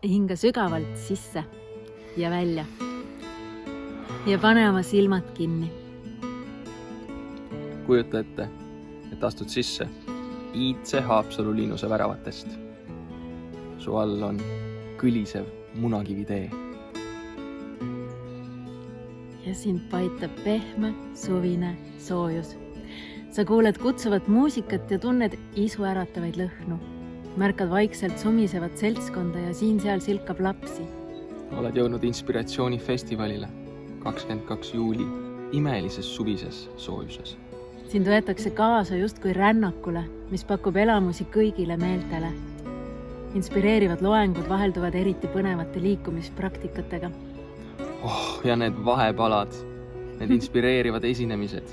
hinga sügavalt sisse ja välja. Ja pane oma silmad kinni. Kujuta ette, et astud sisse iidse Haapsalu linnuse väravatest. Su all on kõlisev munakivitee. Ja sind paitab pehme, suvine soojus. Sa kuuled kutsuvat muusikat ja tunned isu äratavaid lõhnu. Märkad vaikselt sumisevat seltskonda ja siin-seal silkab lapsi. Oled jõudnud inspiratsioonifestivalile 22. juuli imelises suvises soojuses. Sind võetakse kaasa justkui rännakule, mis pakub elamusi kõigile meeltele. Inspireerivad loengud vahelduvad eriti põnevate liikumispraktikatega. Ja need vahepalad, need inspireerivad esinemised,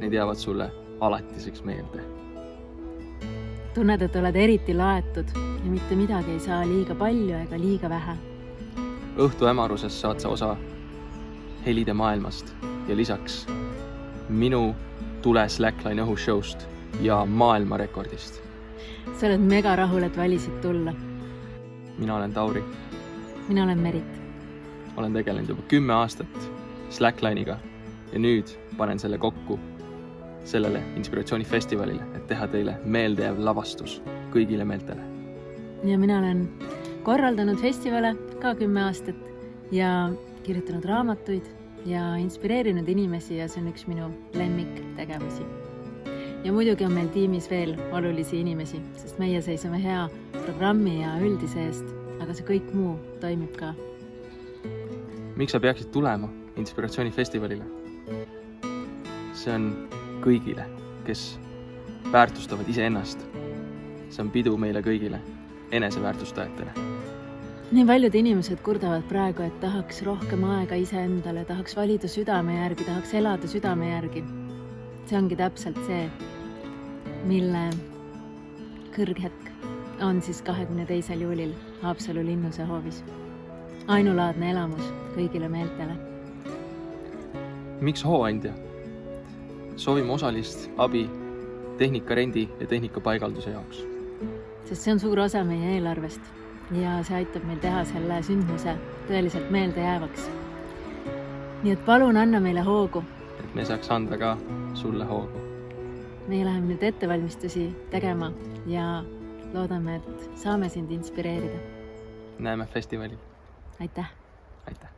need jäävad sulle alatiseks meelde. Tunned, et oled eriti laetud ja mitte midagi ei saa liiga palju ega liiga vähe. Õhtu hämaruses saad sa osa helide maailmast ja lisaks minu tule Slackline õhushowst ja maailmarekordist. Sa oled mega rahul, et valisid tulla. Mina olen Tauri. Mina olen Merit. Olen tegelenud juba 10 aastat Slackline'iga ja nüüd panen selle kokku sellele inspiratsioonifestivalile, et teha teile meeldejääv lavastus kõigile meeltele. Ja mina olen korraldanud festivale ka 10 aastat ja kirjutanud raamatuid ja inspireerinud inimesi ja see on üks minu lemmiktegevusi. Ja muidugi on meil tiimis veel olulisi inimesi, sest meie seisame hea programmi ja üldise eest, aga see kõik muu toimib ka. Miks sa peaksid tulema inspiratsioonifestivalile? See on kõigile, kes väärtustavad iseennast. See on pidu meile kõigile, eneseväärtustajatele. Nii paljud inimesed kurdavad praegu, et tahaks rohkem aega iseendale, tahaks valida südame järgi, tahaks elada südame järgi. See ongi täpselt see, mille kõrghetk on siis 22. juulil Haapsalu linnuse hoovis. Ainulaadne elamus kõigile meeltele. Miks hooandja? Soovime osalist abi tehnikarendi ja tehnikapaigalduse jaoks. Sest see on suur osa meie eelarvest ja see aitab meil teha selle sündmuse tõeliselt meelde jäävaks. Nii et palun anna meile hoogu. Et me saaks anda ka sulle hoogu. Meie läheme nüüd ettevalmistusi tegema ja loodame, et saame sind inspireerida. Näeme festivalil. Aitäh! Aitäh!